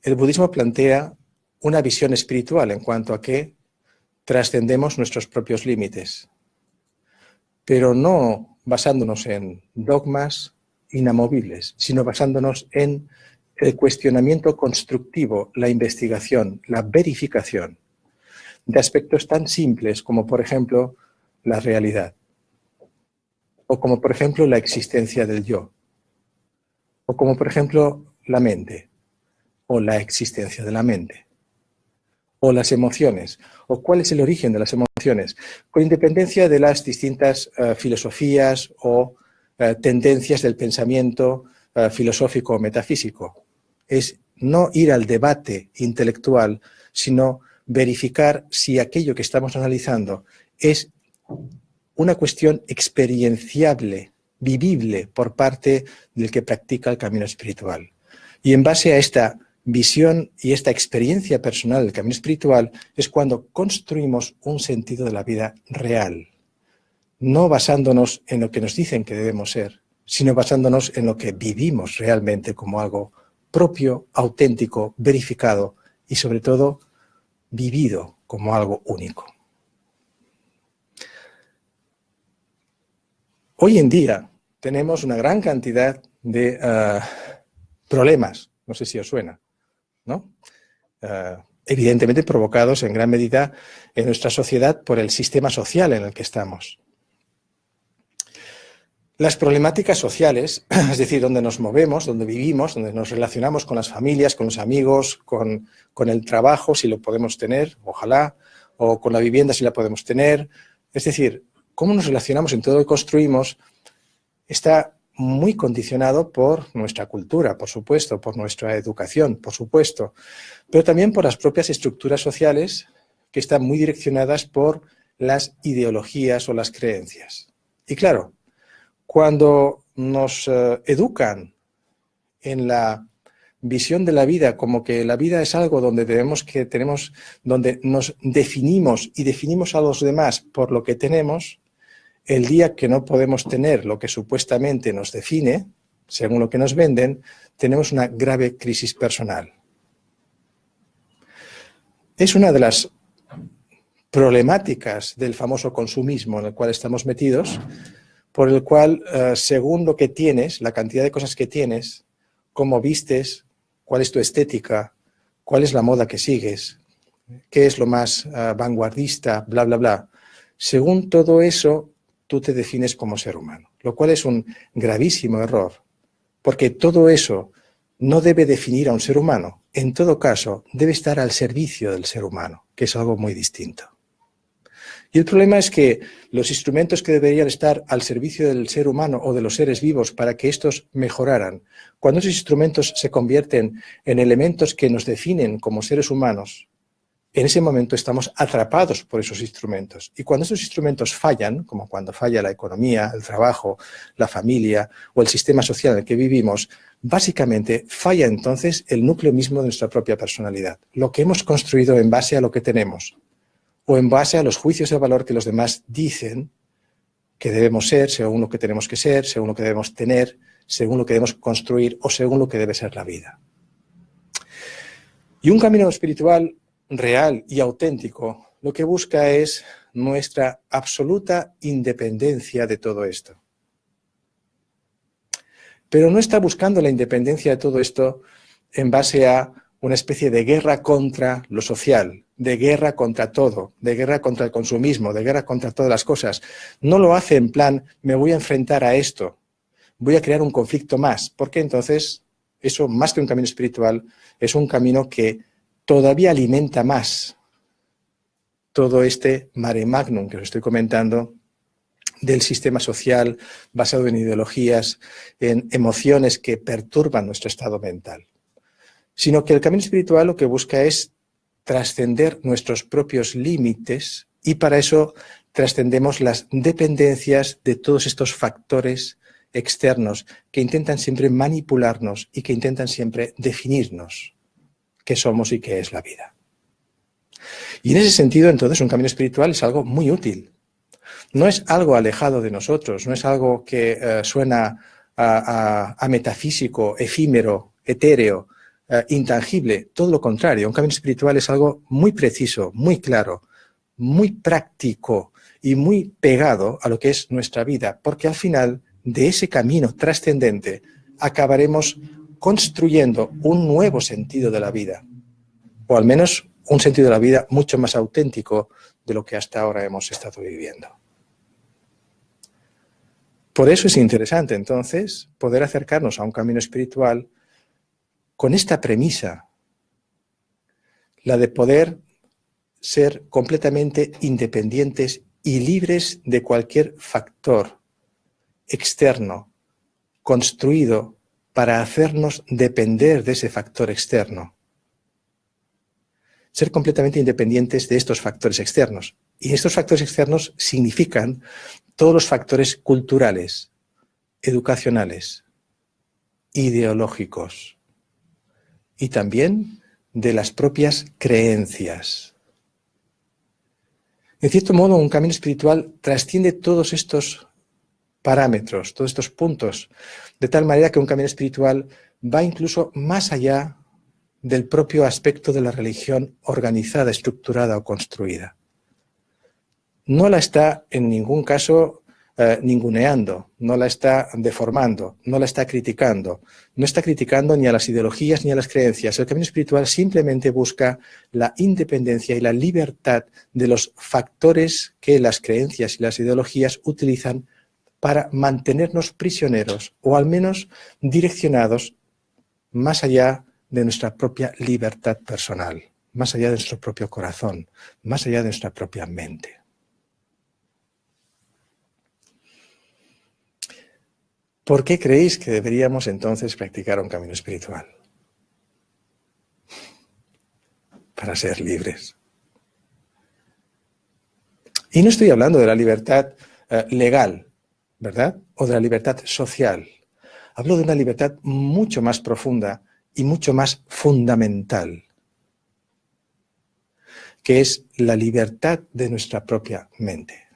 el budismo plantea una visión espiritual en cuanto a que trascendemos nuestros propios límites, pero no basándonos en dogmas inamovibles, sino basándonos en el cuestionamiento constructivo, la investigación, la verificación de aspectos tan simples como, por ejemplo, la realidad, o como, por ejemplo, la existencia del yo, o como, por ejemplo, la mente, o la existencia de la mente, o las emociones, o cuál es el origen de las emociones, con independencia de las distintas filosofías o tendencias del pensamiento filosófico o metafísico. Es no ir al debate intelectual, sino verificar si aquello que estamos analizando es una cuestión experienciable, vivible por parte del que practica el camino espiritual. Y en base a esta visión y esta experiencia personal del camino espiritual es cuando construimos un sentido de la vida real, no basándonos en lo que nos dicen que debemos ser, sino basándonos en lo que vivimos realmente como algo propio, auténtico, verificado y sobre todo vivido como algo único. Hoy en día tenemos una gran cantidad de problemas, no sé si os suena, ¿no? Evidentemente provocados en gran medida en nuestra sociedad por el sistema social en el que estamos. Las problemáticas sociales, es decir, donde nos movemos, donde vivimos, donde nos relacionamos con las familias, con los amigos, con el trabajo, si lo podemos tener, ojalá, o con la vivienda, si la podemos tener. Es decir, cómo nos relacionamos en todo lo que construimos está muy condicionado por nuestra cultura, por supuesto, por nuestra educación, por supuesto, pero también por las propias estructuras sociales que están muy direccionadas por las ideologías o las creencias. Y claro, cuando nos educan en la visión de la vida como que la vida es algo donde donde nos definimos y definimos a los demás por lo que tenemos, el día que no podemos tener lo que supuestamente nos define, según lo que nos venden, tenemos una grave crisis personal. Es una de las problemáticas del famoso consumismo en el cual estamos metidos, por el cual, según lo que tienes, la cantidad de cosas que tienes, cómo vistes, cuál es tu estética, cuál es la moda que sigues, qué es lo más vanguardista, bla, bla, bla. Según todo eso, tú te defines como ser humano, lo cual es un gravísimo error, porque todo eso no debe definir a un ser humano. En todo caso, debe estar al servicio del ser humano, que es algo muy distinto. Y el problema es que los instrumentos que deberían estar al servicio del ser humano o de los seres vivos para que estos mejoraran, cuando esos instrumentos se convierten en elementos que nos definen como seres humanos, en ese momento estamos atrapados por esos instrumentos. Y cuando esos instrumentos fallan, como cuando falla la economía, el trabajo, la familia o el sistema social en el que vivimos, básicamente falla entonces el núcleo mismo de nuestra propia personalidad, lo que hemos construido en base a lo que tenemos, o en base a los juicios de valor que los demás dicen que debemos ser, según lo que tenemos que ser, según lo que debemos tener, según lo que debemos construir o según lo que debe ser la vida. Y un camino espiritual real y auténtico lo que busca es nuestra absoluta independencia de todo esto. Pero no está buscando la independencia de todo esto en base a una especie de guerra contra lo social, de guerra contra todo, de guerra contra el consumismo, de guerra contra todas las cosas. No lo hace en plan, me voy a enfrentar a esto, voy a crear un conflicto más, porque entonces eso, más que un camino espiritual, es un camino que todavía alimenta más todo este mare magnum que os estoy comentando del sistema social basado en ideologías, en emociones que perturban nuestro estado mental. Sino que el camino espiritual lo que busca es trascender nuestros propios límites y para eso trascendemos las dependencias de todos estos factores externos que intentan siempre manipularnos y que intentan siempre definirnos qué somos y qué es la vida. Y en ese sentido, entonces, un camino espiritual es algo muy útil. No es algo alejado de nosotros, no es algo que suena a metafísico, efímero, etéreo, intangible, todo lo contrario. Un camino espiritual es algo muy preciso, muy claro, muy práctico y muy pegado a lo que es nuestra vida, porque al final de ese camino trascendente acabaremos construyendo un nuevo sentido de la vida, o al menos un sentido de la vida mucho más auténtico de lo que hasta ahora hemos estado viviendo. Por eso es interesante, entonces, poder acercarnos a un camino espiritual con esta premisa, la de poder ser completamente independientes y libres de cualquier factor externo construido para hacernos depender de ese factor externo. Ser completamente independientes de estos factores externos. Y estos factores externos significan todos los factores culturales, educacionales, ideológicos y también de las propias creencias. En cierto modo, un camino espiritual trasciende todos estos parámetros, todos estos puntos, de tal manera que un camino espiritual va incluso más allá del propio aspecto de la religión organizada, estructurada o construida. No la está en ningún caso ninguneando, no la está deformando, no la está criticando, no está criticando ni a las ideologías ni a las creencias. El camino espiritual simplemente busca la independencia y la libertad de los factores que las creencias y las ideologías utilizan para mantenernos prisioneros o al menos direccionados más allá de nuestra propia libertad personal, más allá de nuestro propio corazón, más allá de nuestra propia mente. ¿Por qué creéis que deberíamos entonces practicar un camino espiritual? Para ser libres. Y no estoy hablando de la libertad legal, ¿verdad? O de la libertad social. Hablo de una libertad mucho más profunda y mucho más fundamental, que es la libertad de nuestra propia mente.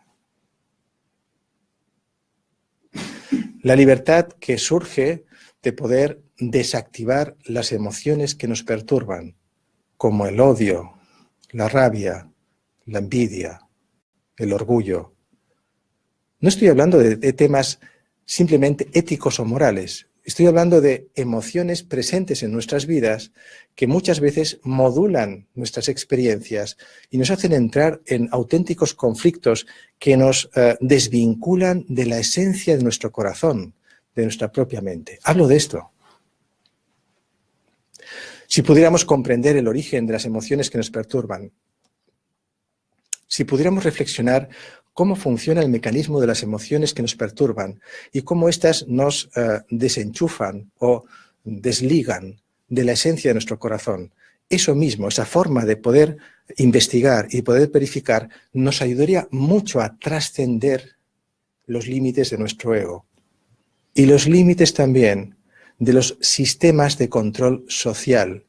La libertad que surge de poder desactivar las emociones que nos perturban, como el odio, la rabia, la envidia, el orgullo. No estoy hablando de temas simplemente éticos o morales. Estoy hablando de emociones presentes en nuestras vidas que muchas veces modulan nuestras experiencias y nos hacen entrar en auténticos conflictos que nos desvinculan de la esencia de nuestro corazón, de nuestra propia mente. Hablo de esto. Si pudiéramos comprender el origen de las emociones que nos perturban, si pudiéramos reflexionar cómo funciona el mecanismo de las emociones que nos perturban y cómo éstas nos desenchufan o desligan de la esencia de nuestro corazón. Eso mismo, esa forma de poder investigar y poder verificar, nos ayudaría mucho a trascender los límites de nuestro ego y los límites también de los sistemas de control social,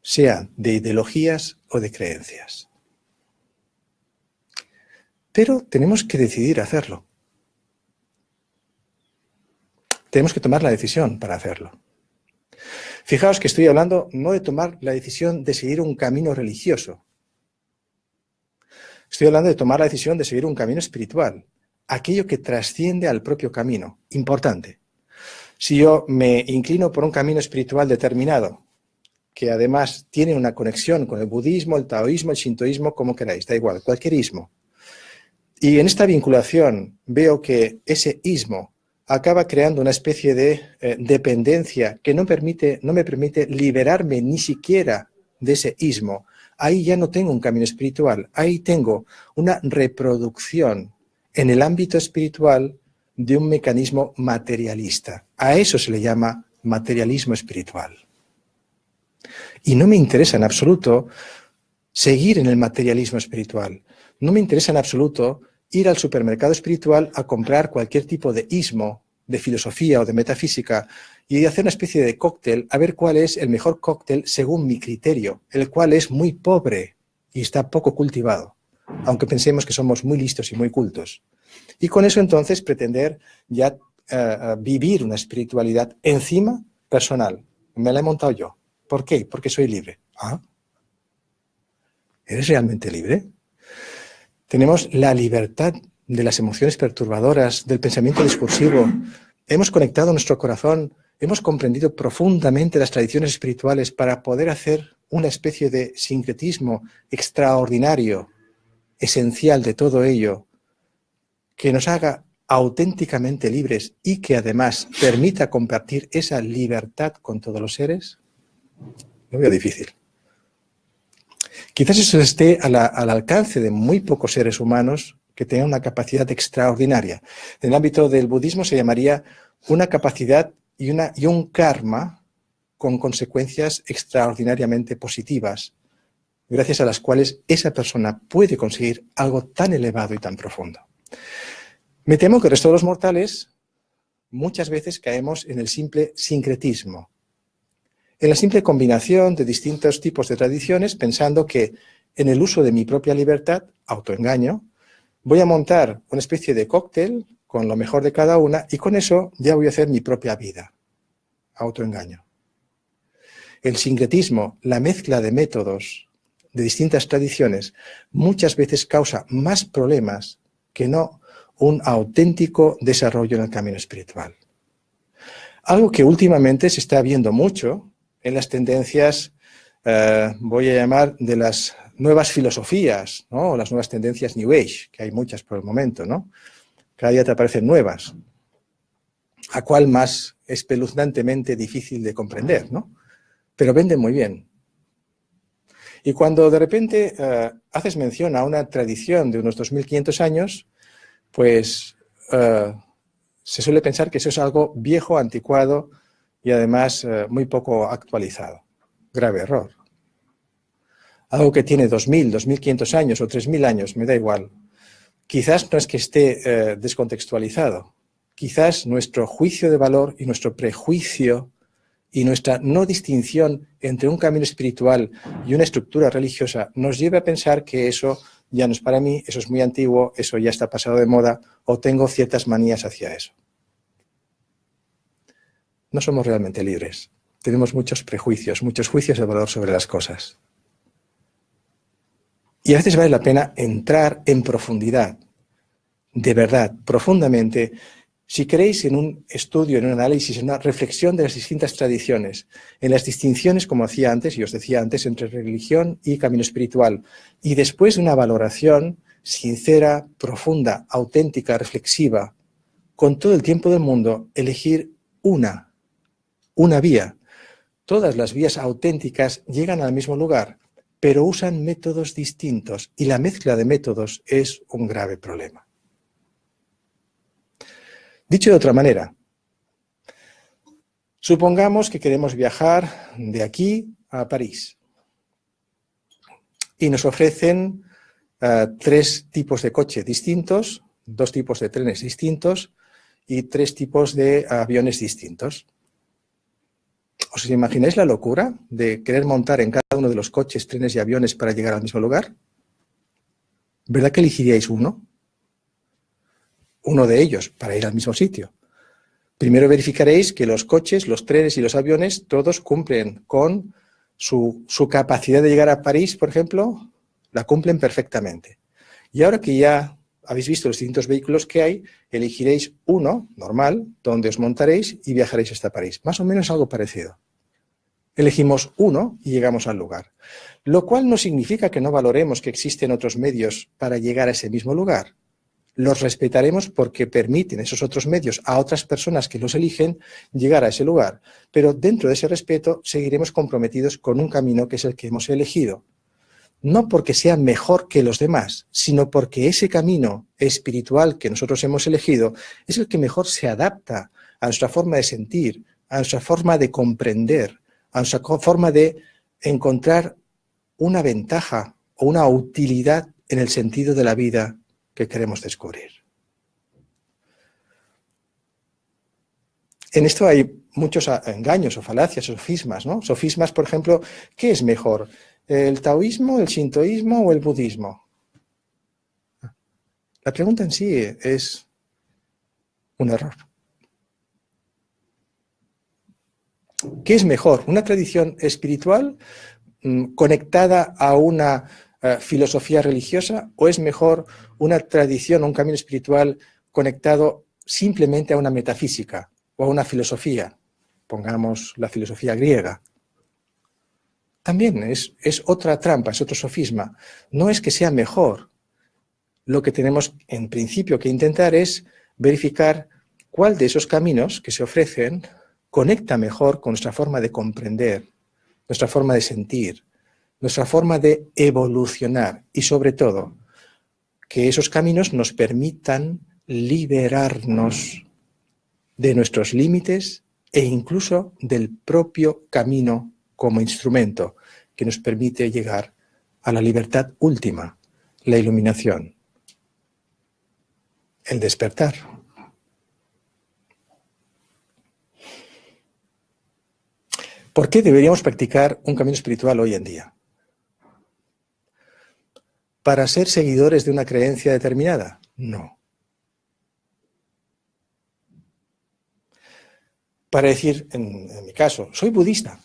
sean de ideologías o de creencias. Pero tenemos que decidir hacerlo. Tenemos que tomar la decisión para hacerlo. Fijaos que estoy hablando no de tomar la decisión de seguir un camino religioso. Estoy hablando de tomar la decisión de seguir un camino espiritual, aquello que trasciende al propio camino. Importante. Si yo me inclino por un camino espiritual determinado, que además tiene una conexión con el budismo, el taoísmo, el shintoísmo, como queráis, da igual, cualquier ismo, y en esta vinculación veo que ese ismo acaba creando una especie de dependencia que no me permite liberarme ni siquiera de ese ismo. Ahí ya no tengo un camino espiritual, ahí tengo una reproducción en el ámbito espiritual de un mecanismo materialista. A eso se le llama materialismo espiritual. Y no me interesa en absoluto seguir en el materialismo espiritual. No me interesa en absoluto ir al supermercado espiritual a comprar cualquier tipo de ismo, de filosofía o de metafísica y hacer una especie de cóctel a ver cuál es el mejor cóctel según mi criterio, el cual es muy pobre y está poco cultivado, aunque pensemos que somos muy listos y muy cultos. Y con eso entonces pretender ya vivir una espiritualidad encima personal. Me la he montado yo. ¿Por qué? Porque soy libre. ¿Ah? ¿Eres realmente libre? Tenemos la libertad de las emociones perturbadoras, del pensamiento discursivo. Hemos conectado nuestro corazón, hemos comprendido profundamente las tradiciones espirituales para poder hacer una especie de sincretismo extraordinario, esencial de todo ello, que nos haga auténticamente libres y que además permita compartir esa libertad con todos los seres. Lo veo difícil. Quizás eso esté al alcance de muy pocos seres humanos que tengan una capacidad extraordinaria. En el ámbito del budismo se llamaría una capacidad y un karma con consecuencias extraordinariamente positivas, gracias a las cuales esa persona puede conseguir algo tan elevado y tan profundo. Me temo que el resto de los mortales muchas veces caemos en el simple sincretismo, en la simple combinación de distintos tipos de tradiciones, pensando que en el uso de mi propia libertad, autoengaño, voy a montar una especie de cóctel con lo mejor de cada una y con eso ya voy a hacer mi propia vida. Autoengaño. El sincretismo, la mezcla de métodos de distintas tradiciones, muchas veces causa más problemas que no un auténtico desarrollo en el camino espiritual. Algo que últimamente se está viendo mucho en las tendencias, voy a llamar, de las nuevas filosofías, ¿no? O las nuevas tendencias New Age, que hay muchas por el momento, ¿no? Cada día te aparecen nuevas, a cual más espeluznantemente difícil de comprender, ¿no? Pero venden muy bien. Y cuando de repente haces mención a una tradición de unos 2500 años, pues se suele pensar que eso es algo viejo, anticuado y además muy poco actualizado. Grave error. Algo que tiene 2000, 2500 años o 3000 años, me da igual. Quizás no es que esté descontextualizado. Quizás nuestro juicio de valor y nuestro prejuicio y nuestra no distinción entre un camino espiritual y una estructura religiosa nos lleva a pensar que eso ya no es para mí, eso es muy antiguo, eso ya está pasado de moda o tengo ciertas manías hacia eso. No somos realmente libres. Tenemos muchos prejuicios, muchos juicios de valor sobre las cosas. Y a veces vale la pena entrar en profundidad, de verdad, profundamente, si queréis, en un estudio, en un análisis, en una reflexión de las distintas tradiciones, en las distinciones, como hacía antes, y os decía antes, entre religión y camino espiritual, y después de una valoración sincera, profunda, auténtica, reflexiva, con todo el tiempo del mundo, elegir una vía. Todas las vías auténticas llegan al mismo lugar, pero usan métodos distintos, y la mezcla de métodos es un grave problema. Dicho de otra manera, supongamos que queremos viajar de aquí a París y nos ofrecen 3 tipos de coche distintos, 2 tipos de trenes distintos y 3 tipos de aviones distintos. ¿Os imagináis la locura de querer montar en cada uno de los coches, trenes y aviones para llegar al mismo lugar? ¿Verdad que elegiríais uno? Uno de ellos para ir al mismo sitio. Primero verificaréis que los coches, los trenes y los aviones todos cumplen con su capacidad de llegar a París, por ejemplo, la cumplen perfectamente. Y ahora que ya habéis visto los distintos vehículos que hay, elegiréis uno normal, donde os montaréis y viajaréis hasta París. Más o menos algo parecido. Elegimos uno y llegamos al lugar. Lo cual no significa que no valoremos que existen otros medios para llegar a ese mismo lugar. Los respetaremos porque permiten esos otros medios a otras personas que los eligen llegar a ese lugar. Pero dentro de ese respeto seguiremos comprometidos con un camino que es el que hemos elegido. No porque sea mejor que los demás, sino porque ese camino espiritual que nosotros hemos elegido es el que mejor se adapta a nuestra forma de sentir, a nuestra forma de comprender, a nuestra forma de encontrar una ventaja o una utilidad en el sentido de la vida que queremos descubrir. En esto hay muchos engaños o falacias, sofismas, ¿no? Sofismas, por ejemplo, ¿qué es mejor? ¿El taoísmo, el shintoísmo o el budismo? La pregunta en sí es un error. ¿Qué es mejor? ¿Una tradición espiritual conectada a una filosofía religiosa, o es mejor una tradición o un camino espiritual conectado simplemente a una metafísica o a una filosofía? Pongamos la filosofía griega. También es otra trampa, es otro sofisma. No es que sea mejor. Lo que tenemos en principio que intentar es verificar cuál de esos caminos que se ofrecen conecta mejor con nuestra forma de comprender, nuestra forma de sentir, nuestra forma de evolucionar y, sobre todo, que esos caminos nos permitan liberarnos de nuestros límites e incluso del propio camino como instrumento que nos permite llegar a la libertad última, la iluminación, el despertar. ¿Por qué deberíamos practicar un camino espiritual hoy en día? ¿Para ser seguidores de una creencia determinada? No. Para decir, en mi caso, soy budista,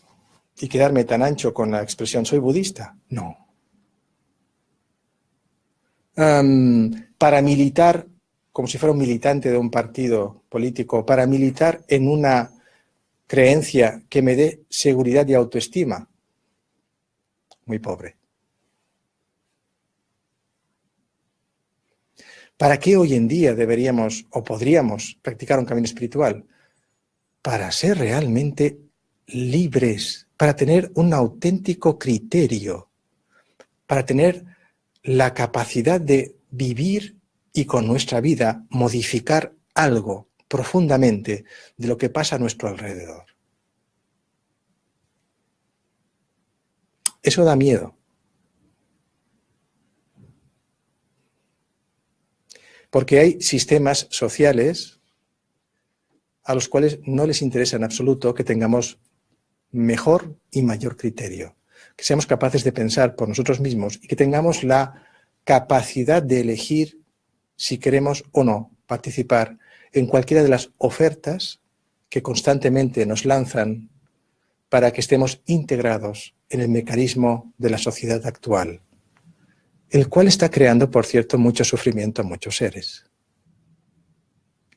y quedarme tan ancho con la expresión soy budista, no. Para militar, como si fuera un militante de un partido político, para militar en una creencia que me dé seguridad y autoestima, muy pobre. ¿Para qué hoy en día deberíamos o podríamos practicar un camino espiritual? Para ser realmente libres, para tener un auténtico criterio, para tener la capacidad de vivir y con nuestra vida modificar algo profundamente de lo que pasa a nuestro alrededor. Eso da miedo. Porque hay sistemas sociales a los cuales no les interesa en absoluto que tengamos mejor y mayor criterio, que seamos capaces de pensar por nosotros mismos y que tengamos la capacidad de elegir si queremos o no participar en cualquiera de las ofertas que constantemente nos lanzan para que estemos integrados en el mecanismo de la sociedad actual, el cual está creando, por cierto, mucho sufrimiento a muchos seres.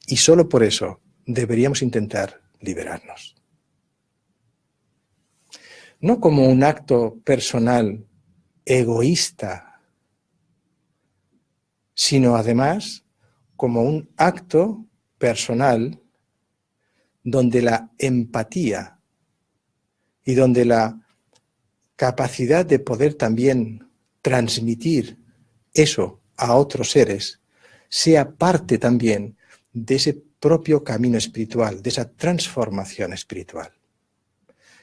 Y solo por eso deberíamos intentar liberarnos. No como un acto personal egoísta, sino además como un acto personal donde la empatía y donde la capacidad de poder también transmitir eso a otros seres sea parte también de ese propio camino espiritual, de esa transformación espiritual.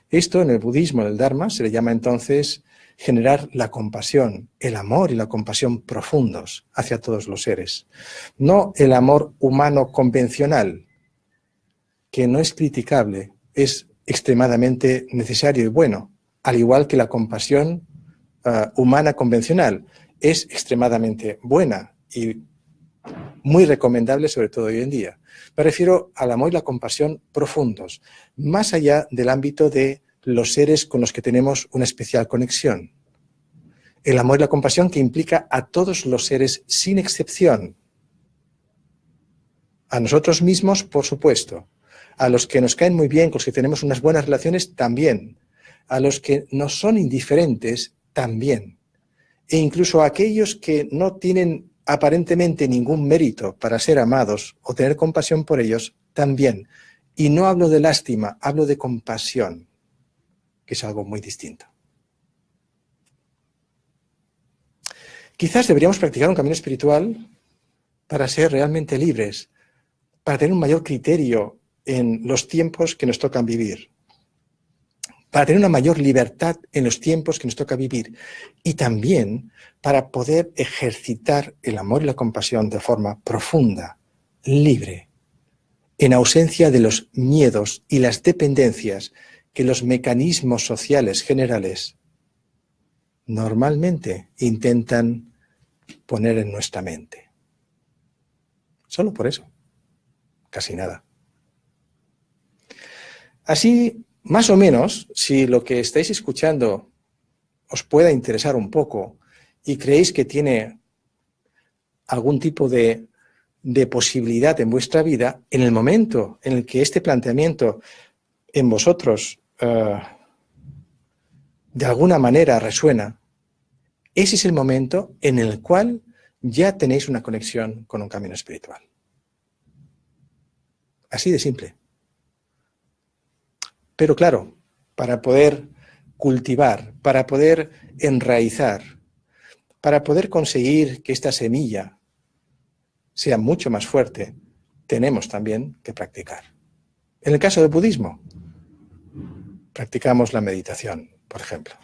Esto en el budismo, en el Dharma, se le llama entonces generar la compasión, el amor y la compasión profundos hacia todos los seres. No el amor humano convencional, que no es criticable, es extremadamente necesario y bueno, al igual que la compasión humana convencional, es extremadamente buena y muy recomendable, sobre todo hoy en día. Me refiero al amor y la compasión profundos, más allá del ámbito de los seres con los que tenemos una especial conexión. El amor y la compasión que implica a todos los seres sin excepción. A nosotros mismos, por supuesto. A los que nos caen muy bien, con los que tenemos unas buenas relaciones, también. A los que nos son indiferentes, también. E incluso a aquellos que no tienen aparentemente ningún mérito para ser amados o tener compasión por ellos, también. Y no hablo de lástima, hablo de compasión, que es algo muy distinto. Quizás deberíamos practicar un camino espiritual para ser realmente libres, para tener un mayor criterio en los tiempos que nos tocan vivir, para tener una mayor libertad en los tiempos que nos toca vivir y también para poder ejercitar el amor y la compasión de forma profunda, libre, en ausencia de los miedos y las dependencias que los mecanismos sociales generales normalmente intentan poner en nuestra mente. Solo por eso, casi nada. Así más o menos, si lo que estáis escuchando os pueda interesar un poco y creéis que tiene algún tipo de posibilidad en vuestra vida, en el momento en el que este planteamiento en vosotros de alguna manera resuena, ese es el momento en el cual ya tenéis una conexión con un camino espiritual. Así de simple. Pero claro, para poder cultivar, para poder enraizar, para poder conseguir que esta semilla sea mucho más fuerte, tenemos también que practicar. En el caso del budismo, practicamos la meditación, por ejemplo.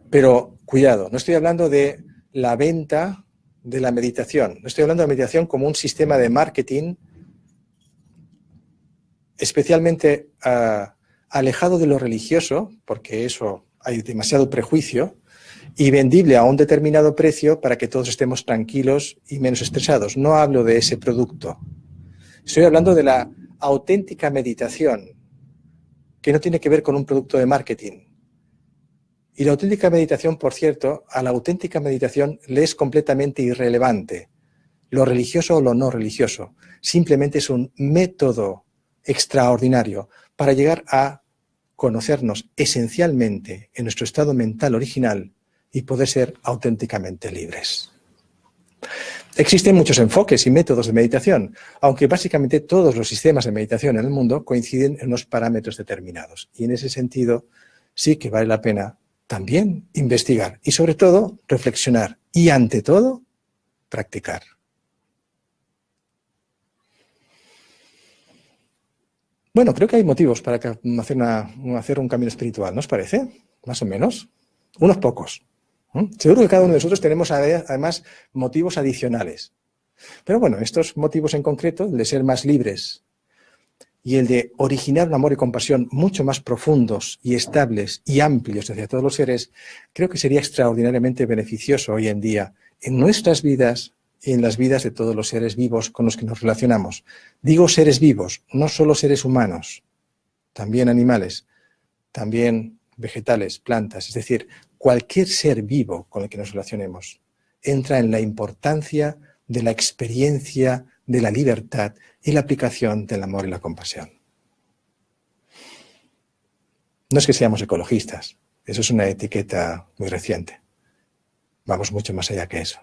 Pero cuidado, no estoy hablando de la venta de la meditación, no estoy hablando de la meditación como un sistema de marketing especialmente alejado de lo religioso, porque eso hay demasiado prejuicio, y vendible a un determinado precio para que todos estemos tranquilos y menos estresados. No hablo de ese producto. Estoy hablando de la auténtica meditación, que no tiene que ver con un producto de marketing. Y la auténtica meditación, por cierto, a la auténtica meditación le es completamente irrelevante lo religioso o lo no religioso. Simplemente es un método extraordinario para llegar a conocernos esencialmente en nuestro estado mental original y poder ser auténticamente libres. Existen muchos enfoques y métodos de meditación, aunque básicamente todos los sistemas de meditación en el mundo coinciden en unos parámetros determinados. Y en ese sentido sí que vale la pena también investigar y sobre todo reflexionar y ante todo practicar. Bueno, creo que hay motivos para hacer un camino espiritual, ¿no os parece? Más o menos. Unos pocos. Seguro que cada uno de nosotros tenemos además motivos adicionales. Pero bueno, estos motivos en concreto, el de ser más libres y el de originar un amor y compasión mucho más profundos y estables y amplios hacia todos los seres, creo que sería extraordinariamente beneficioso hoy en día en nuestras vidas y en las vidas de todos los seres vivos con los que nos relacionamos. Digo seres vivos, no solo seres humanos, también animales, también vegetales, plantas, es decir, cualquier ser vivo con el que nos relacionemos entra en la importancia de la experiencia de la libertad y la aplicación del amor y la compasión. No es que seamos ecologistas, eso es una etiqueta muy reciente. Vamos mucho más allá que eso.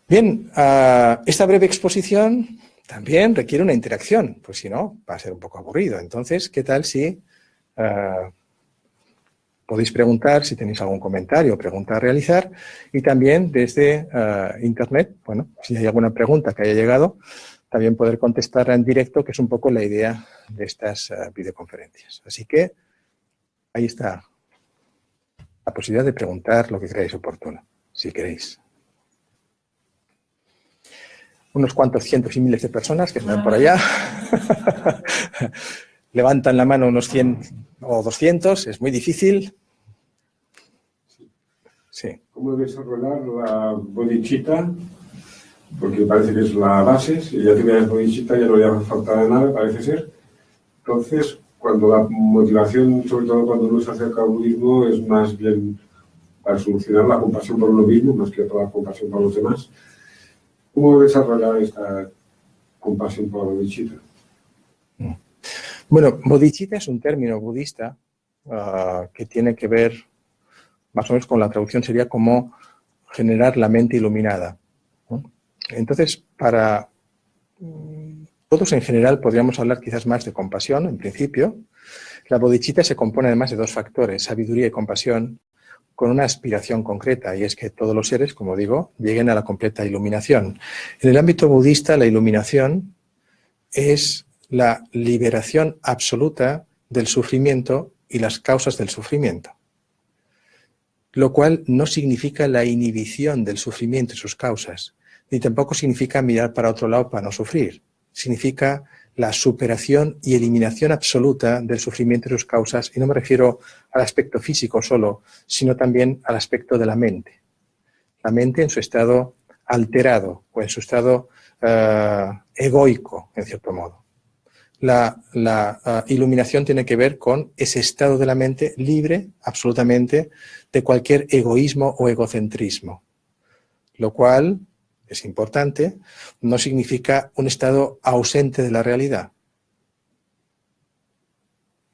Bien, esta breve exposición también requiere una interacción, pues si no, va a ser un poco aburrido. Entonces, ¿qué tal si podéis preguntar, si tenéis algún comentario o pregunta a realizar? Y también desde Internet, bueno, si hay alguna pregunta que haya llegado, también poder contestarla en directo, que es un poco la idea de estas videoconferencias. Así que ahí está la posibilidad de preguntar lo que creáis oportuno, si queréis. Unos cuantos cientos y miles de personas que están por allá. Levantan la mano unos 100 o 200, es muy difícil. Sí. ¿Cómo desarrollar la bodhicitta? Porque parece que es la base. Si ya tuvieras bodhicitta ya no le hace falta de nada, parece ser. Entonces, cuando la motivación, sobre todo cuando uno se acerca al budismo, es más bien para solucionar la compasión por uno mismo, más que toda la compasión por los demás. ¿Cómo desarrollar esta compasión por la bodhicitta? Bueno, bodhicitta es un término budista que tiene que ver, más o menos con la traducción sería como generar la mente iluminada, ¿no? Entonces, para todos en general podríamos hablar quizás más de compasión, en principio. La bodhicitta se compone además de dos factores, sabiduría y compasión, con una aspiración concreta, y es que todos los seres, como digo, lleguen a la completa iluminación. En el ámbito budista, la iluminación es la liberación absoluta del sufrimiento y las causas del sufrimiento, lo cual no significa la inhibición del sufrimiento y sus causas, ni tampoco significa mirar para otro lado para no sufrir. Significa la superación y eliminación absoluta del sufrimiento y sus causas, y no me refiero al aspecto físico solo, sino también al aspecto de la mente. La mente en su estado alterado o en su estado egoico, en cierto modo. La iluminación tiene que ver con ese estado de la mente libre, absolutamente, de cualquier egoísmo o egocentrismo. Lo cual, es importante, no significa un estado ausente de la realidad.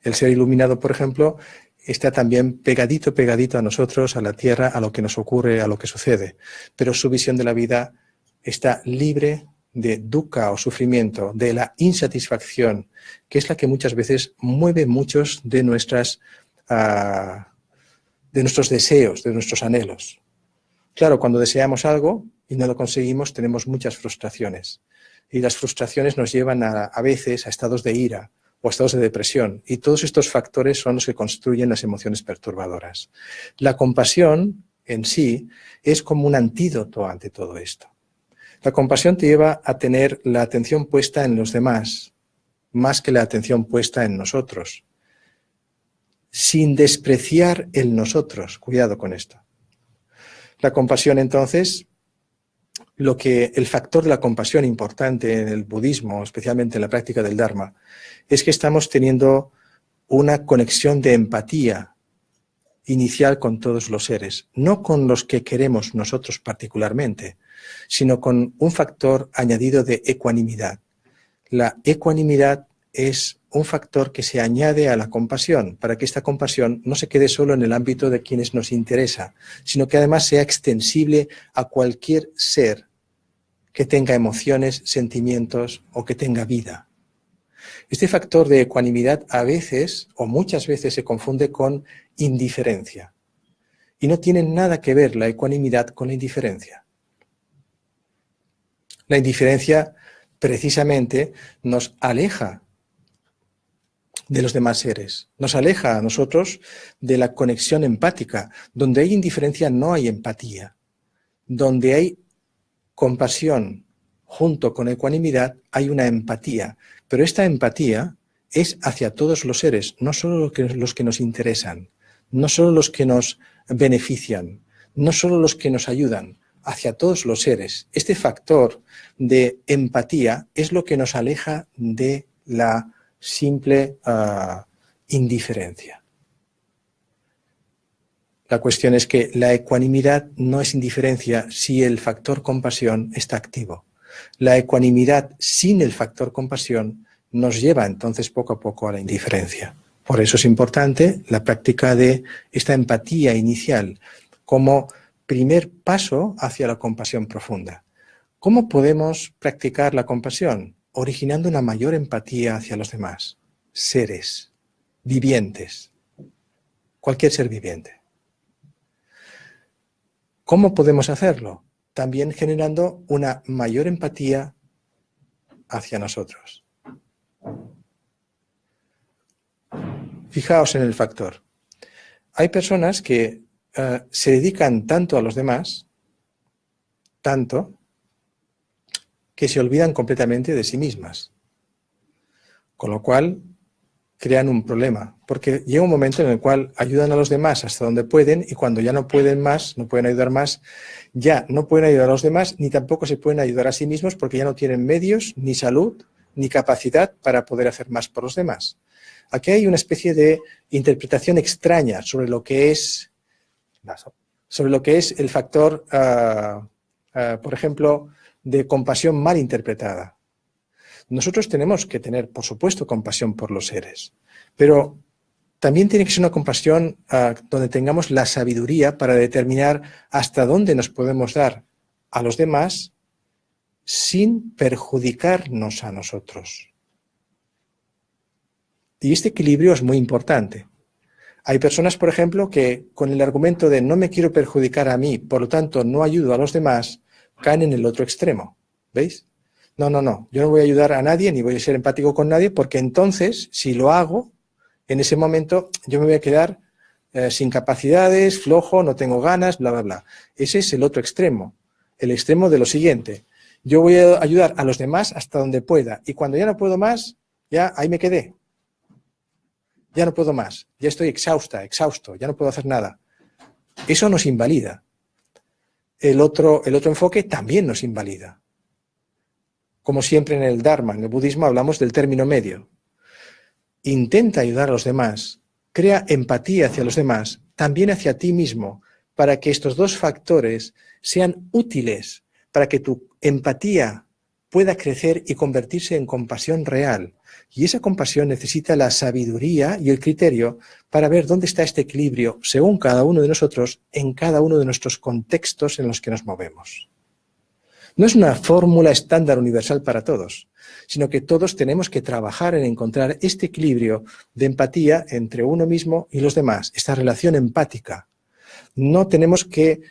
El ser iluminado, por ejemplo, está también pegadito a nosotros, a la tierra, a lo que nos ocurre, a lo que sucede. Pero su visión de la vida está libre de dukkha o sufrimiento, de la insatisfacción, que es la que muchas veces mueve muchos de nuestros deseos, de nuestros anhelos. Claro, cuando deseamos algo y no lo conseguimos, tenemos muchas frustraciones. Y las frustraciones nos llevan a veces a estados de ira o a estados de depresión. Y todos estos factores son los que construyen las emociones perturbadoras. La compasión en sí es como un antídoto ante todo esto. La compasión te lleva a tener la atención puesta en los demás, más que la atención puesta en nosotros, sin despreciar el nosotros. Cuidado con esto. La compasión, entonces, el factor de la compasión importante en el budismo, especialmente en la práctica del Dharma, es que estamos teniendo una conexión de empatía inicial con todos los seres, no con los que queremos nosotros particularmente, sino con un factor añadido de ecuanimidad. La ecuanimidad es un factor que se añade a la compasión, para que esta compasión no se quede solo en el ámbito de quienes nos interesa, sino que además sea extensible a cualquier ser que tenga emociones, sentimientos o que tenga vida. Este factor de ecuanimidad a veces, o muchas veces, se confunde con indiferencia. Y no tiene nada que ver la ecuanimidad con la indiferencia. La indiferencia, precisamente, nos aleja de los demás seres, nos aleja a nosotros de la conexión empática. Donde hay indiferencia no hay empatía. Donde hay compasión junto con ecuanimidad hay una empatía, pero esta empatía es hacia todos los seres, no solo los que nos interesan, no solo los que nos benefician, no solo los que nos ayudan, hacia todos los seres. Este factor de empatía es lo que nos aleja de la simple indiferencia. La cuestión es que la ecuanimidad no es indiferencia si el factor compasión está activo. La ecuanimidad sin el factor compasión nos lleva entonces poco a poco a la indiferencia. Por eso es importante la práctica de esta empatía inicial como primer paso hacia la compasión profunda. ¿Cómo podemos practicar la compasión? Originando una mayor empatía hacia los demás, seres vivientes, cualquier ser viviente. ¿Cómo podemos hacerlo? También generando una mayor empatía hacia nosotros. Fijaos en el factor. Hay personas que se dedican tanto a los demás, tanto, que se olvidan completamente de sí mismas. Con lo cual, crean un problema, porque llega un momento en el cual ayudan a los demás hasta donde pueden y cuando ya no pueden más, no pueden ayudar más, ya no pueden ayudar a los demás ni tampoco se pueden ayudar a sí mismos porque ya no tienen medios, ni salud, ni capacidad para poder hacer más por los demás. Aquí hay una especie de interpretación extraña sobre lo que es el factor, por ejemplo, de compasión mal interpretada. Nosotros tenemos que tener, por supuesto, compasión por los seres, pero también tiene que ser una compasión donde tengamos la sabiduría para determinar hasta dónde nos podemos dar a los demás sin perjudicarnos a nosotros. Y este equilibrio es muy importante. Hay personas, por ejemplo, que con el argumento de no me quiero perjudicar a mí, por lo tanto no ayudo a los demás, caen en el otro extremo. ¿Veis? No, yo no voy a ayudar a nadie ni voy a ser empático con nadie porque entonces, si lo hago, en ese momento yo me voy a quedar sin capacidades, flojo, no tengo ganas, bla, bla, bla. Ese es el otro extremo. El extremo de lo siguiente. Yo voy a ayudar a los demás hasta donde pueda y cuando ya no puedo más, ya ahí me quedé. Ya no puedo más, ya estoy exhausto, ya no puedo hacer nada. Eso nos invalida. El otro enfoque también nos invalida. Como siempre en el Dharma, en el budismo hablamos del término medio. Intenta ayudar a los demás, crea empatía hacia los demás, también hacia ti mismo, para que estos dos factores sean útiles, para que tu empatía pueda crecer y convertirse en compasión real. Y esa compasión necesita la sabiduría y el criterio para ver dónde está este equilibrio, según cada uno de nosotros, en cada uno de nuestros contextos en los que nos movemos. No es una fórmula estándar universal para todos, sino que todos tenemos que trabajar en encontrar este equilibrio de empatía entre uno mismo y los demás, esta relación empática. No tenemos que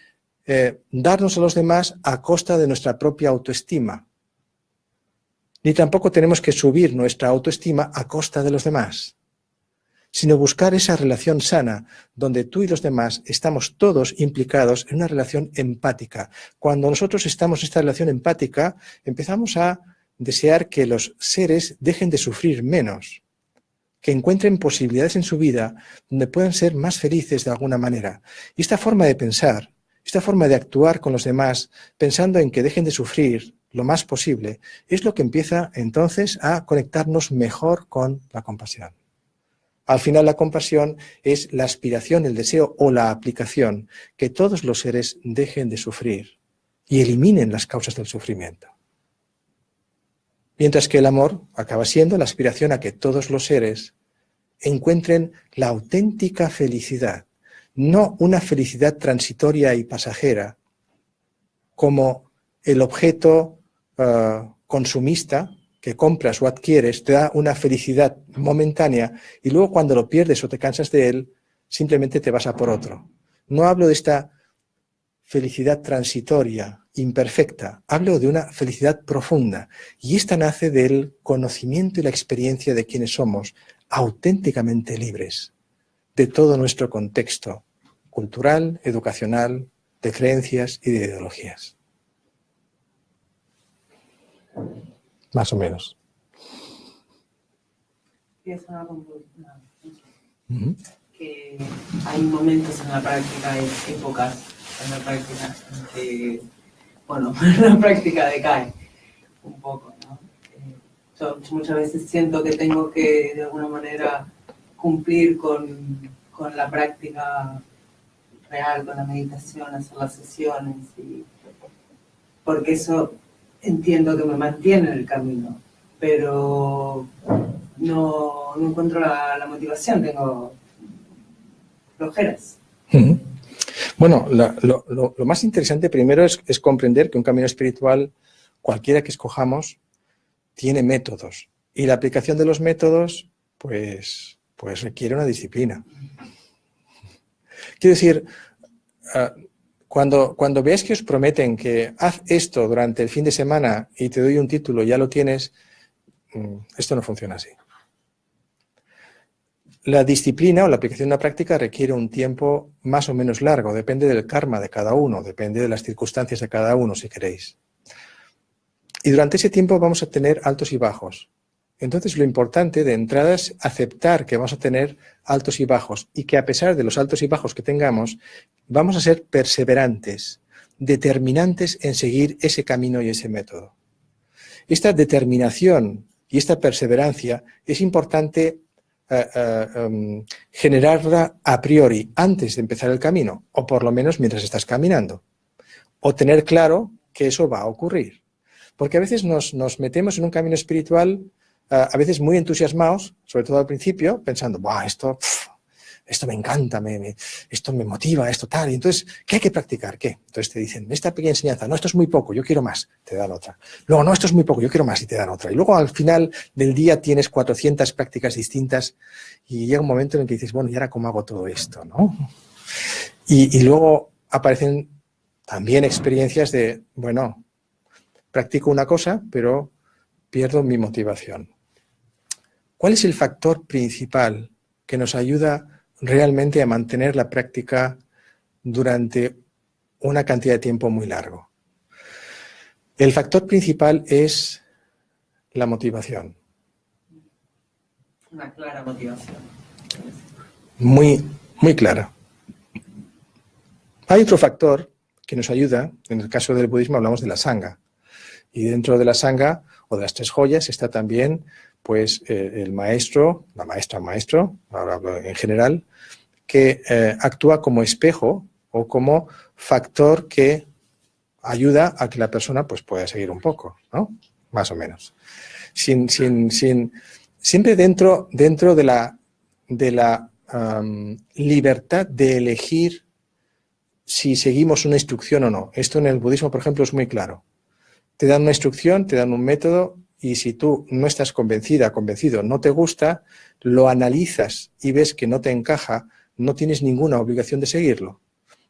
darnos a los demás a costa de nuestra propia autoestima, ni tampoco tenemos que subir nuestra autoestima a costa de los demás, sino buscar esa relación sana donde tú y los demás estamos todos implicados en una relación empática. Cuando nosotros estamos en esta relación empática, empezamos a desear que los seres dejen de sufrir menos, que encuentren posibilidades en su vida donde puedan ser más felices de alguna manera. Y esta forma de pensar, esta forma de actuar con los demás, pensando en que dejen de sufrir lo más posible, es lo que empieza entonces a conectarnos mejor con la compasión. Al final la compasión es la aspiración, el deseo o la aplicación que todos los seres dejen de sufrir y eliminen las causas del sufrimiento. Mientras que el amor acaba siendo la aspiración a que todos los seres encuentren la auténtica felicidad, no una felicidad transitoria y pasajera, como el objeto consumista que compras o adquieres te da una felicidad momentánea y luego cuando lo pierdes o te cansas de él, simplemente te vas a por otro. No hablo de esta felicidad transitoria, imperfecta, hablo de una felicidad profunda y esta nace del conocimiento y la experiencia de quienes somos auténticamente libres de todo nuestro contexto cultural, educacional, de creencias y de ideologías. Más o menos. Es una que hay momentos en la práctica, hay épocas en la práctica en que, bueno, la práctica decae un poco, ¿no? Yo muchas veces siento que tengo que, de alguna manera, cumplir con la práctica real, con la meditación, hacer las sesiones, porque eso entiendo que me mantiene en el camino, pero no encuentro la motivación, tengo flojeras. Bueno, lo más interesante primero es comprender que un camino espiritual, cualquiera que escojamos, tiene métodos. Y la aplicación de los métodos, pues requiere una disciplina. Quiero decir, cuando veáis que os prometen que haz esto durante el fin de semana y te doy un título y ya lo tienes, esto no funciona así. La disciplina o la aplicación de una práctica requiere un tiempo más o menos largo, depende del karma de cada uno, depende de las circunstancias de cada uno, si queréis. Y durante ese tiempo vamos a tener altos y bajos. Entonces lo importante de entrada es aceptar que vamos a tener altos y bajos y que a pesar de los altos y bajos que tengamos, vamos a ser perseverantes, determinantes en seguir ese camino y ese método. Esta determinación y esta perseverancia es importante generarla a priori antes de empezar el camino, o por lo menos mientras estás caminando, o tener claro que eso va a ocurrir. Porque a veces nos metemos en un camino espiritual a veces muy entusiasmados, sobre todo al principio, pensando, ¡buah, esto me encanta, esto me motiva, esto tal! Y entonces, ¿qué hay que practicar? ¿Qué? Entonces te dicen, esta pequeña enseñanza, no, esto es muy poco, yo quiero más, te dan otra. Luego, no, esto es muy poco, yo quiero más y te dan otra. Y luego al final del día tienes 400 prácticas distintas y llega un momento en el que dices, bueno, ¿y ahora cómo hago todo esto? ¿No? Y luego aparecen también experiencias de, bueno, practico una cosa, pero pierdo mi motivación. ¿Cuál es el factor principal que nos ayuda realmente a mantener la práctica durante una cantidad de tiempo muy largo? El factor principal es la motivación. Una clara motivación. Muy, muy clara. Hay otro factor que nos ayuda, en el caso del budismo hablamos de la sangha, y dentro de la sangha o de las tres joyas está también pues, el maestro, la maestra, maestro, ahora hablo en general, que actúa como espejo o como factor que ayuda a que la persona pues, pueda seguir un poco, ¿no? Más o menos. Siempre dentro de la libertad de elegir si seguimos una instrucción o no. Esto en el budismo, por ejemplo, es muy claro. Te dan una instrucción, te dan un método y si tú no estás convencida, convencido, no te gusta, lo analizas y ves que no te encaja, no tienes ninguna obligación de seguirlo.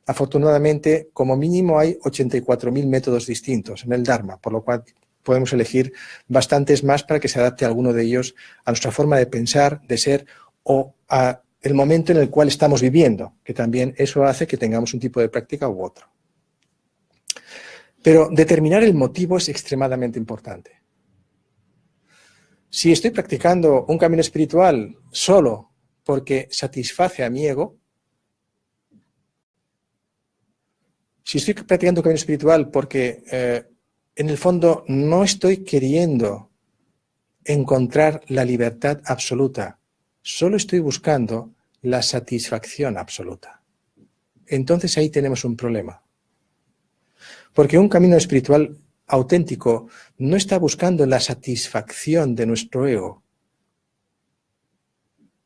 Afortunadamente, como mínimo hay 84.000 métodos distintos en el Dharma, por lo cual podemos elegir bastantes más para que se adapte alguno de ellos a nuestra forma de pensar, de ser o a el momento en el cual estamos viviendo, que también eso hace que tengamos un tipo de práctica u otro. Pero determinar el motivo es extremadamente importante. Si estoy practicando un camino espiritual solo porque satisface a mi ego, si estoy practicando un camino espiritual porque en el fondo no estoy queriendo encontrar la libertad absoluta, solo estoy buscando la satisfacción absoluta. Entonces ahí tenemos un problema. Porque un camino espiritual auténtico no está buscando la satisfacción de nuestro ego.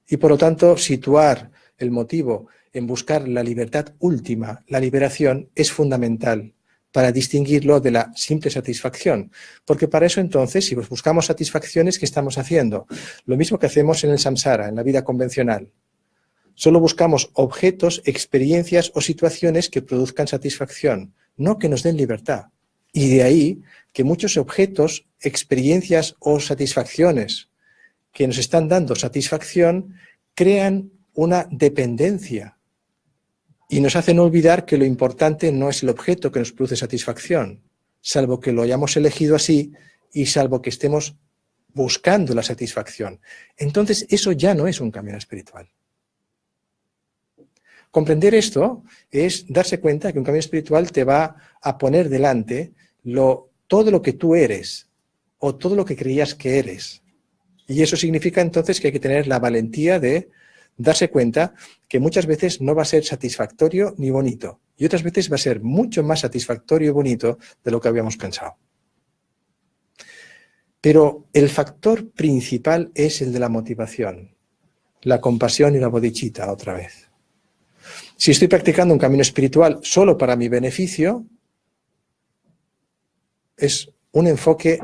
Y por lo tanto, situar el motivo en buscar la libertad última, la liberación, es fundamental para distinguirlo de la simple satisfacción. Porque para eso entonces, si buscamos satisfacciones, ¿qué estamos haciendo? Lo mismo que hacemos en el samsara, en la vida convencional. Solo buscamos objetos, experiencias o situaciones que produzcan satisfacción, no que nos den libertad. Y de ahí que muchos objetos, experiencias o satisfacciones que nos están dando satisfacción crean una dependencia y nos hacen olvidar que lo importante no es el objeto que nos produce satisfacción, salvo que lo hayamos elegido así y salvo que estemos buscando la satisfacción. Entonces eso ya no es un camino espiritual. Comprender esto es darse cuenta que un camino espiritual te va a poner delante todo lo que tú eres o todo lo que creías que eres. Y eso significa entonces que hay que tener la valentía de darse cuenta que muchas veces no va a ser satisfactorio ni bonito y otras veces va a ser mucho más satisfactorio y bonito de lo que habíamos pensado. Pero el factor principal es el de la motivación, la compasión y la bodhicitta otra vez. Si estoy practicando un camino espiritual solo para mi beneficio, es un enfoque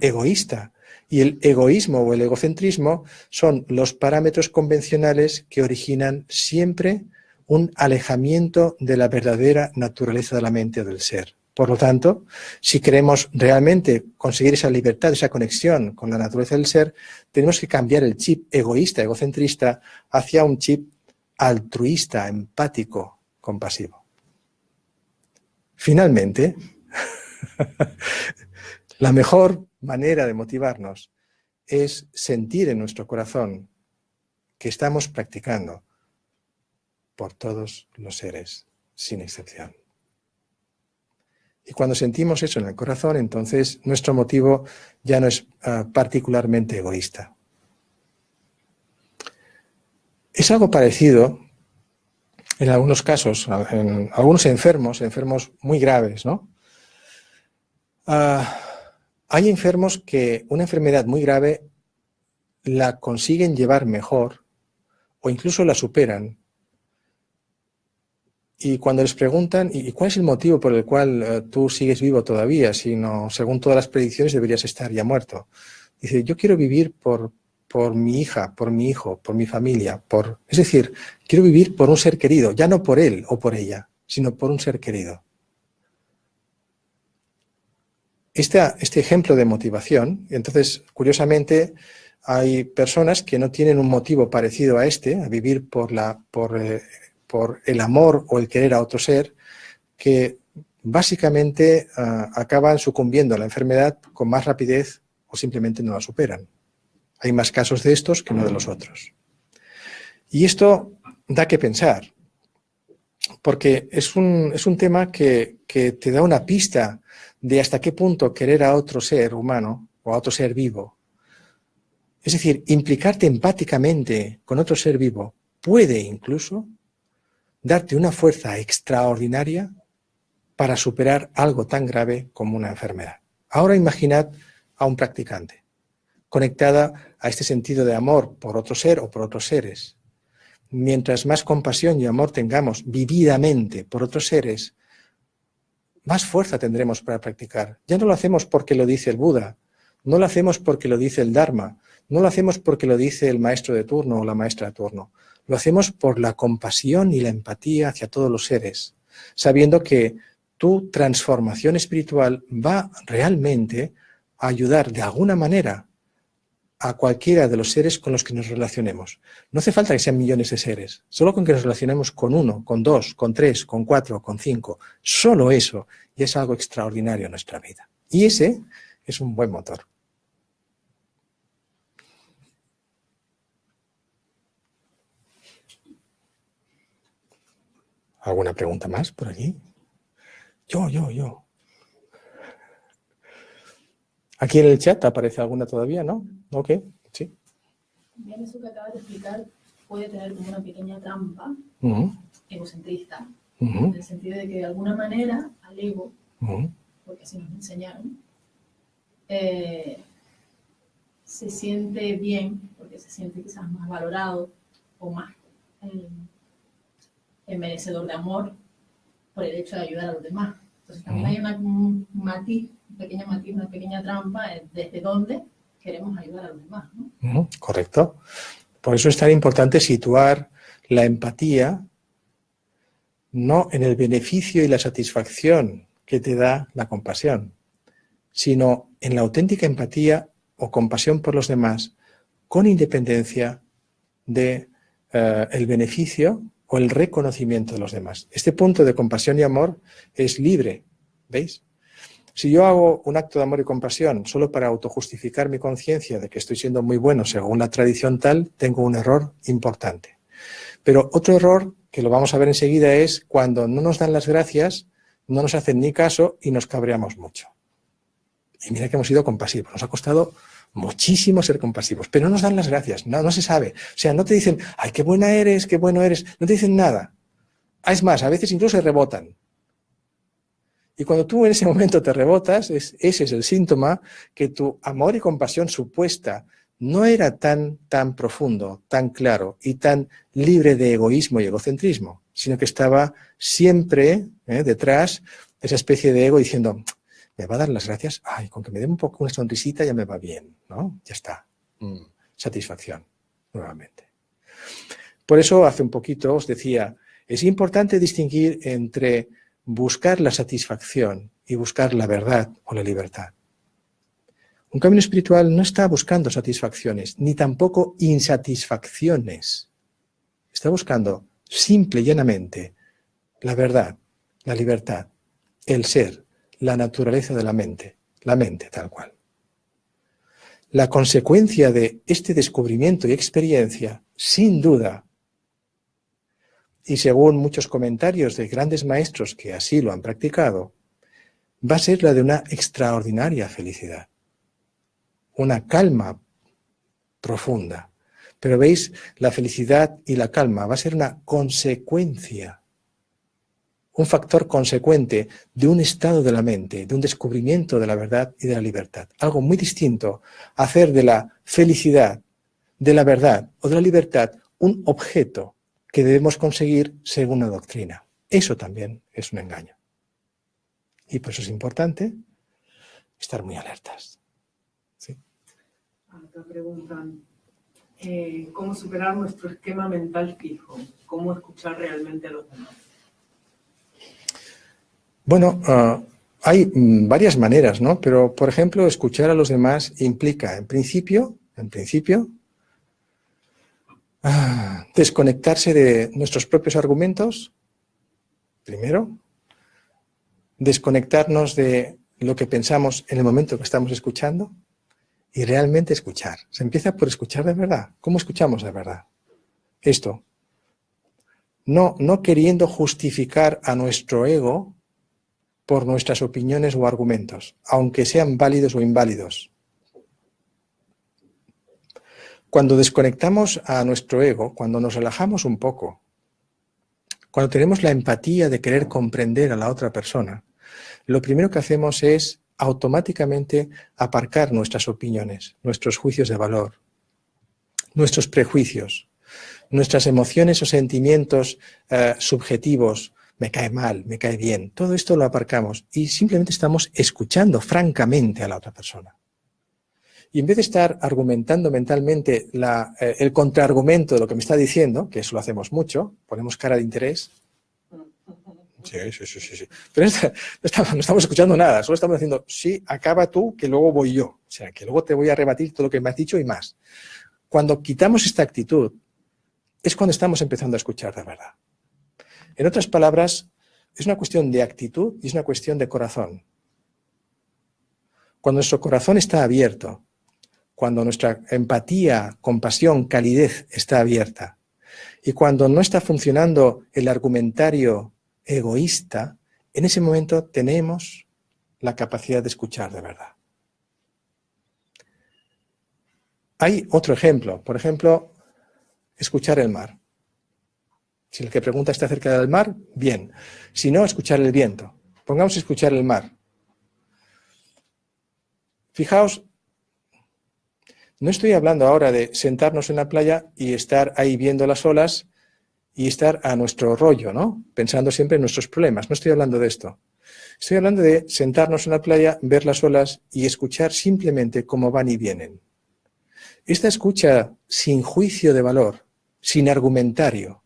egoísta. Y el egoísmo o el egocentrismo son los parámetros convencionales que originan siempre un alejamiento de la verdadera naturaleza de la mente o del ser. Por lo tanto, si queremos realmente conseguir esa libertad, esa conexión con la naturaleza del ser, tenemos que cambiar el chip egoísta, egocentrista, hacia un chip altruista, empático, compasivo. Finalmente, la mejor manera de motivarnos es sentir en nuestro corazón que estamos practicando por todos los seres, sin excepción. Y cuando sentimos eso en el corazón, entonces nuestro motivo ya no es particularmente egoísta. Es algo parecido en algunos casos, en algunos enfermos muy graves, ¿no? Hay enfermos que una enfermedad muy grave la consiguen llevar mejor o incluso la superan. Y cuando les preguntan, ¿y cuál es el motivo por el cual tú sigues vivo todavía? Si no, según todas las predicciones deberías estar ya muerto. Dice, yo quiero vivir por mi hija, por mi hijo, por mi familia, es decir, quiero vivir por un ser querido, ya no por él o por ella, sino por un ser querido. Este ejemplo de motivación, entonces, curiosamente, hay personas que no tienen un motivo parecido a a vivir por el amor o el querer a otro ser, que básicamente acaban sucumbiendo a la enfermedad con más rapidez o simplemente no la superan. Hay más casos de estos que no de los otros. Y esto da que pensar, porque es un tema que te da una pista de hasta qué punto querer a otro ser humano o a otro ser vivo. Es decir, implicarte empáticamente con otro ser vivo puede incluso darte una fuerza extraordinaria para superar algo tan grave como una enfermedad. Ahora imaginad a un practicante conectada a este sentido de amor por otro ser o por otros seres. Mientras más compasión y amor tengamos vividamente por otros seres, más fuerza tendremos para practicar. Ya no lo hacemos porque lo dice el Buda, no lo hacemos porque lo dice el Dharma, no lo hacemos porque lo dice el maestro de turno o la maestra de turno. Lo hacemos por la compasión y la empatía hacia todos los seres, sabiendo que tu transformación espiritual va realmente a ayudar de alguna manera a cualquiera de los seres con los que nos relacionemos. No hace falta que sean millones de seres, solo con que nos relacionemos con 1, con 2, con 3, con 4, con 5. Solo eso y es algo extraordinario en nuestra vida. Y ese es un buen motor. ¿Alguna pregunta más por aquí? Yo. Aquí en el chat aparece alguna todavía, ¿no? Ok, sí. Bien, eso que acabas de explicar puede tener como una pequeña trampa egocentrista, en el sentido de que de alguna manera al ego, porque así nos enseñaron, se siente bien, porque se siente quizás más valorado o más merecedor de amor por el hecho de ayudar a los demás. Entonces también hay un matiz, una pequeña trampa desde dónde queremos ayudar a los demás, ¿no? Correcto. Por eso es tan importante situar la empatía no en el beneficio y la satisfacción que te da la compasión, sino en la auténtica empatía o compasión por los demás, con independencia de el beneficio o el reconocimiento de los demás. Este punto de compasión y amor es libre, ¿veis? Si yo hago un acto de amor y compasión solo para autojustificar mi conciencia de que estoy siendo muy bueno según la tradición tal, tengo un error importante. Pero otro error, que lo vamos a ver enseguida, es cuando no nos dan las gracias, no nos hacen ni caso y nos cabreamos mucho. Y mira que hemos sido compasivos, nos ha costado muchísimo ser compasivos, pero no nos dan las gracias, no se sabe. O sea, no te dicen, ay, qué buena eres, qué bueno eres, no te dicen nada. Es más, a veces incluso se rebotan. Y cuando tú en ese momento te rebotas, ese es el síntoma que tu amor y compasión supuesta no era tan profundo, tan claro y tan libre de egoísmo y egocentrismo, sino que estaba siempre detrás de esa especie de ego diciendo, me va a dar las gracias, ay, con que me dé un poco una sonrisita ya me va bien, ¿no? Ya está. Satisfacción, nuevamente. Por eso hace un poquito os decía, es importante distinguir entre buscar la satisfacción y buscar la verdad o la libertad. Un camino espiritual no está buscando satisfacciones, ni tampoco insatisfacciones. Está buscando simple y llanamente la verdad, la libertad, el ser, la naturaleza de la mente tal cual. La consecuencia de este descubrimiento y experiencia, sin duda, y según muchos comentarios de grandes maestros que así lo han practicado, va a ser la de una extraordinaria felicidad, una calma profunda. Pero veis, la felicidad y la calma va a ser una consecuencia, un factor consecuente de un estado de la mente, de un descubrimiento de la verdad y de la libertad. Algo muy distinto a hacer de la felicidad, de la verdad o de la libertad un objeto que debemos conseguir según la doctrina. Eso también es un engaño. Y por eso es importante estar muy alertas. ¿Sí? Acá preguntan, ¿cómo superar nuestro esquema mental fijo? ¿Cómo escuchar realmente a los demás? Bueno, hay varias maneras, ¿no? Pero, por ejemplo, escuchar a los demás implica, en principio, desconectarse de nuestros propios argumentos, primero, desconectarnos de lo que pensamos en el momento que estamos escuchando y realmente escuchar. Se empieza por escuchar de verdad. ¿Cómo escuchamos de verdad? Esto, no queriendo justificar a nuestro ego por nuestras opiniones o argumentos, aunque sean válidos o inválidos. Cuando desconectamos a nuestro ego, cuando nos relajamos un poco, cuando tenemos la empatía de querer comprender a la otra persona, lo primero que hacemos es automáticamente aparcar nuestras opiniones, nuestros juicios de valor, nuestros prejuicios, nuestras emociones o sentimientos subjetivos, me cae mal, me cae bien, todo esto lo aparcamos y simplemente estamos escuchando francamente a la otra persona. Y en vez de estar argumentando mentalmente el contraargumento de lo que me está diciendo, que eso lo hacemos mucho, ponemos cara de interés. Sí. Pero no estamos escuchando nada, solo estamos diciendo, sí, acaba tú, que luego voy yo. O sea, que luego te voy a rebatir todo lo que me has dicho y más. Cuando quitamos esta actitud, es cuando estamos empezando a escuchar de verdad. En otras palabras, es una cuestión de actitud y es una cuestión de corazón. Cuando nuestro corazón está abierto, cuando nuestra empatía, compasión, calidez está abierta y cuando no está funcionando el argumentario egoísta, en ese momento tenemos la capacidad de escuchar de verdad. Hay otro ejemplo, por ejemplo, escuchar el mar. Si el que pregunta está cerca del mar, bien. Si no, escuchar el viento. Pongamos escuchar el mar. Fijaos, no estoy hablando ahora de sentarnos en la playa y estar ahí viendo las olas y estar a nuestro rollo, ¿no? Pensando siempre en nuestros problemas. No estoy hablando de esto. Estoy hablando de sentarnos en la playa, ver las olas y escuchar simplemente cómo van y vienen. Esta escucha sin juicio de valor, sin argumentario,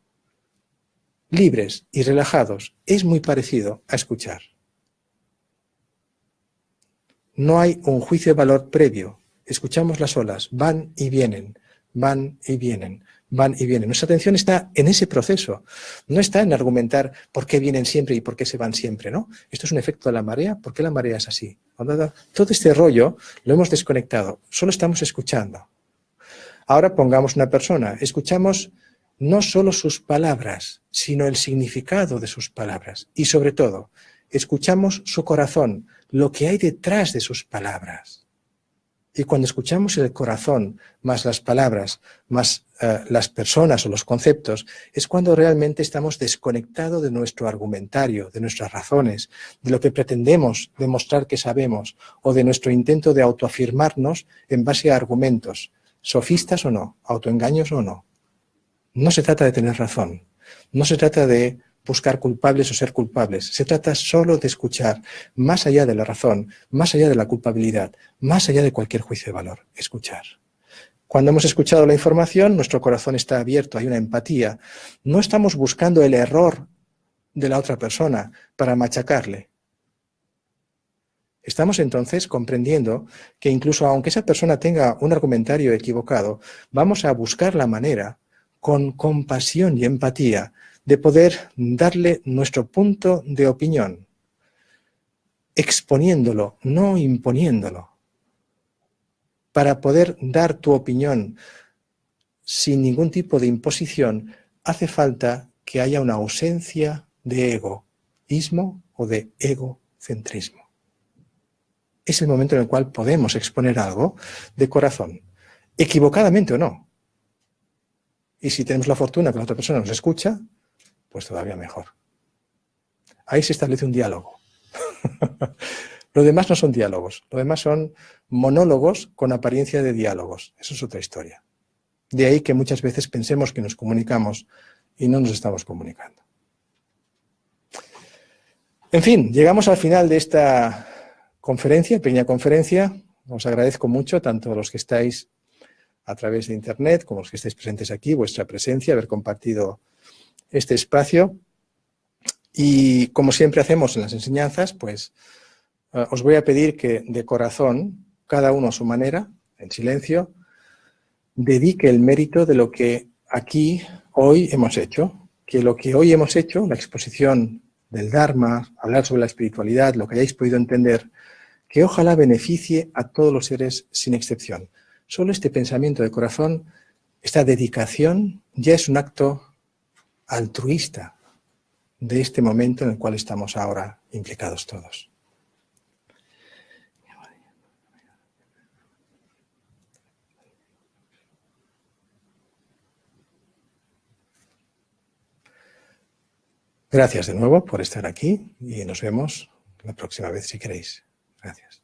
libres y relajados, es muy parecido a escuchar. No hay un juicio de valor previo. Escuchamos las olas, van y vienen, van y vienen, van y vienen. Nuestra atención está en ese proceso, no está en argumentar por qué vienen siempre y por qué se van siempre, ¿no? Esto es un efecto de la marea, ¿por qué la marea es así? Todo este rollo lo hemos desconectado, solo estamos escuchando. Ahora pongamos una persona, escuchamos no solo sus palabras, sino el significado de sus palabras y sobre todo, escuchamos su corazón, lo que hay detrás de sus palabras. Y cuando escuchamos el corazón, más las palabras, más las personas o los conceptos, es cuando realmente estamos desconectados de nuestro argumentario, de nuestras razones, de lo que pretendemos demostrar que sabemos o de nuestro intento de autoafirmarnos en base a argumentos, sofistas o no, autoengaños o no. No se trata de tener razón, no se trata de buscar culpables o ser culpables. Se trata solo de escuchar, más allá de la razón, más allá de la culpabilidad, más allá de cualquier juicio de valor. Escuchar. Cuando hemos escuchado la información, nuestro corazón está abierto, hay una empatía. No estamos buscando el error de la otra persona para machacarle. Estamos entonces comprendiendo que incluso aunque esa persona tenga un argumentario equivocado, vamos a buscar la manera, con compasión y empatía, de poder darle nuestro punto de opinión, exponiéndolo, no imponiéndolo. Para poder dar tu opinión sin ningún tipo de imposición, hace falta que haya una ausencia de egoísmo o de egocentrismo. Es el momento en el cual podemos exponer algo de corazón, equivocadamente o no. Y si tenemos la fortuna que la otra persona nos escucha, pues todavía mejor. Ahí se establece un diálogo. Lo demás no son diálogos, lo demás son monólogos con apariencia de diálogos. Eso es otra historia. De ahí que muchas veces pensemos que nos comunicamos y no nos estamos comunicando. En fin, llegamos al final de esta conferencia, pequeña conferencia. Os agradezco mucho, tanto a los que estáis a través de Internet como a los que estáis presentes aquí, vuestra presencia, haber compartido este espacio. Y como siempre hacemos en las enseñanzas, pues os voy a pedir que de corazón, cada uno a su manera, en silencio, dedique el mérito de lo que aquí hoy hemos hecho. Que lo que hoy hemos hecho, la exposición del Dharma, hablar sobre la espiritualidad, lo que hayáis podido entender, que ojalá beneficie a todos los seres sin excepción. Solo este pensamiento de corazón, esta dedicación, ya es un acto altruista de este momento en el cual estamos ahora implicados todos. Gracias de nuevo por estar aquí y nos vemos la próxima vez si queréis. Gracias.